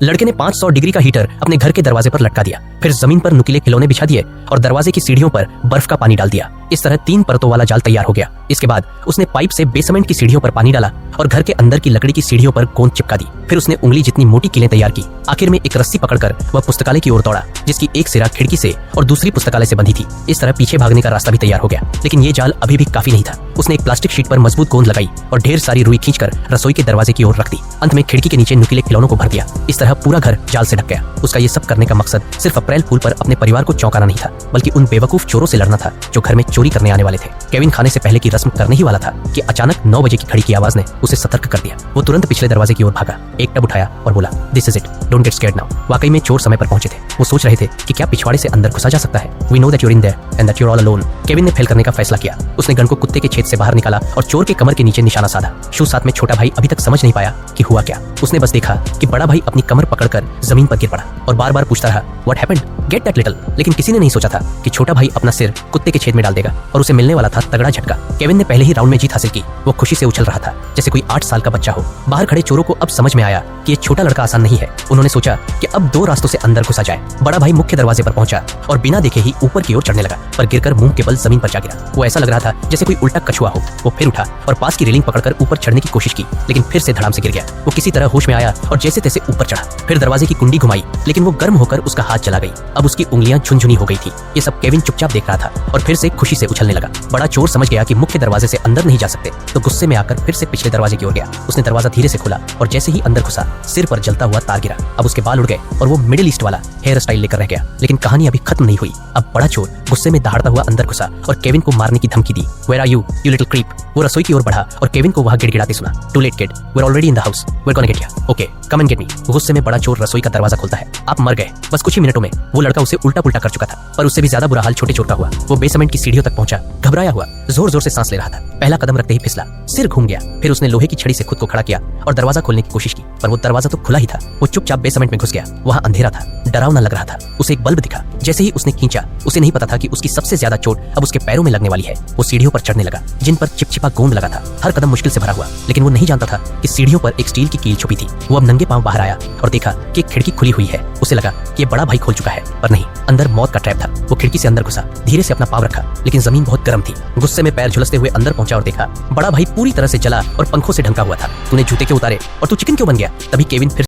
लड़के ने 500 डिग्री का हीटर अपने घर के दरवाजे पर लटका दिया, फिर जमीन पर नुकीले खिलौने बिछा दिए और दरवाजे की सीढ़ियों पर बर्फ का पानी डाल दिया। इस तरह 3 परतों वाला जाल तैयार हो गया। इसके बाद उसने पाइप से बेसमेंट की सीढ़ियों पर पानी डाला और घर के अंदर की लकड़ी की सीढ़ियों पर गोंद चिपका दी। फिर उसने उंगली जितनी मोटी कीलें तैयार की। आखिर में एक रस्सी पकड़कर वह पुस्तकालय की ओर दौड़ा, जिसकी एक सिरा खिड़की से और दूसरी पुस्तकालय से बंधी थी। इस तरह पीछे भागने का रास्ता भी तैयार हो गया, लेकिन ये जाल अभी भी काफी नहीं था। उसने एक प्लास्टिक शीट पर मजबूत गोंद लगाई और ढेर सारी रुई खींचकर रसोई के दरवाजे की ओर रख दी। अंत में खिड़की के नीचे नुकीले खिलौनों को भर दिया। इस तरह पूरा घर जाल से ढक गया। उसका ये सब करने का मकसद सिर्फ अप्रैल फूल पर अपने परिवार को चौंकाना नहीं था, बल्कि उन बेवकूफ चोरों से लड़ना था जो घर में चोरी करने आने वाले थे। केविन खाने से पहले की रस्म करने ही वाला था कि अचानक 9 बजे की घड़ी की आवाज ने उसे सतर्क कर दिया। वो तुरंत पिछले दरवाजे की ओर भागा, एक टब उठाया और बोला, this is it, don't get scared now. वाकई में चोर समय पर पहुंचे थे। वो सोच रहे थे कि क्या पिछवाड़े से अंदर घुसा जा सकता है। We know that you are in there and that you are all alone. Kevin ने फेल करने का फैसला किया। उसने गन को कुत्ते के छेद से बाहर निकाला और चोर के कमर के नीचे निशाना साधा। शू साथ में छोटा भाई अभी तक समझ नहीं पाया कि हुआ क्या। उसने बस देखा कि बड़ा भाई अपनी कमर पकड़कर जमीन पर गिर पड़ा और बार बार पूछता रहा, what happened, get that little. लेकिन किसी ने नहीं सोचा था कि छोटा भाई अपना सिर कुत्ते के छेद में डाल देगा और उसे मिलने वाला था तगड़ा झटका। केविन ने पहले ही राउंड में जीत हासिल की। वो खुशी से उछल रहा था जैसे कोई 8 साल का बच्चा हो। बाहर खड़े चोरों को अब समझ में आया कि ये छोटा लड़का आसान नहीं है। उन्होंने सोचा कि अब 2 रास्तों से अंदर घुसा जाए। बड़ा भाई मुख्य दरवाजे पर पहुंचा और बिना देखे ही ऊपर की ओर चढ़ने लगा, पर गिरकर मुंह के बल जमीन पर जा गिरा। वो ऐसा लग रहा था जैसे कोई उल्टा कछुआ हो। वो फिर उठा और पास की रेलिंग पकड़कर ऊपर चढ़ने की कोशिश की, लेकिन फिर से धड़ाम से गिर गया। वो किसी तरह होश में आया और जैसे तैसे ऊपर चढ़ा। फिर दरवाजे की कुंडी घुमाई, लेकिन वो गर्म होकर उसका हाथ जला गई। अब उसकी उंगलियां झुनझुनी हो गई थी। ये सब केविन चुपचाप देख रहा था और फिर से खुशी से उछलने लगा। बड़ा चोर समझ गया कि मुख्य दरवाजे से अंदर नहीं जा सकते, तो गुस्से में आकर फिर से पिछले दरवाजे की ओर गया। उसने दरवाजा धीरे से खोला और जैसे ही अंदर घुसा, सिर पर जलता हुआ तार गिरा। अब उसके बाल उड़ गए और वो मिडिल ईस्ट वाला हेयर स्टाइल लेकर रह गया। लेकिन कहानी अभी खत्म नहीं हुई। अब बड़ा चोर गुस्से में दहाड़ता हुआ अंदर घुसा और केविन को मारने की धमकी दी। Where are you little creep. वो रसोई की ओर बढ़ा और केविन को वहां गिड़गिड़ाते सुना, too late kid, we are already in the house, we are gonna get you, okay come and get me. गुस्से में बड़ा चोर रसोई का दरवाजा खोलता है। आप मर गए। बस कुछ ही मिनटों में वो लड़का उसे उल्टा पुल्टा कर चुका था, पर उससे भी ज्यादा बुरा हाल छोटे चोर का हुआ। वो बेसमेंट की सीढ़ियों तक पहुंचा, घबराया हुआ, जोर जोर से सांस ले रहा था। पहला कदम रखते ही फिसला, सिर घूम गया। फिर उसने लोहे की छड़ी से खुद को खड़ा किया और दरवाजा खोलने की कोशिश की, पर वो दरवाजा तो खुला ही था। वो चुपचाप बेसमेंट में घुस गया। वहां अंधेरा था, डरावना लग रहा था। उसे एक बल्ब दिखा। जैसे ही उसने खींचा, उसे नहीं पता था कि उसकी सबसे ज्यादा चोट अब उसके पैरों में लगने वाली है। वो सीढ़ियों पर चढ़ने लगा, जिन पर चिपचिपा गोंद लगा था। हर कदम मुश्किल से भरा हुआ, लेकिन वो नहीं जानता था कि सीढ़ियों पर एक स्टील की कील छुपी थी। वो अब नंगे पांव बाहर आया और देखा कि एक खिड़की खुली हुई है। उसे लगा कि ये बड़ा भाई खोल चुका है, पर नहीं, अंदर मौत का ट्रैप था। वो खिड़की से अंदर घुसा, धीरे से अपना पांव रखा, लेकिन जमीन बहुत गर्म थी। गुस्से में पैर झुलसते हुए अंदर पहुंचा और देखा बड़ा भाई पूरी तरह से जला और पंखों से ढंका हुआ था। तूने जूते क्यों उतारे और तू चिकन क्यों बन गया? तभी केविन फिर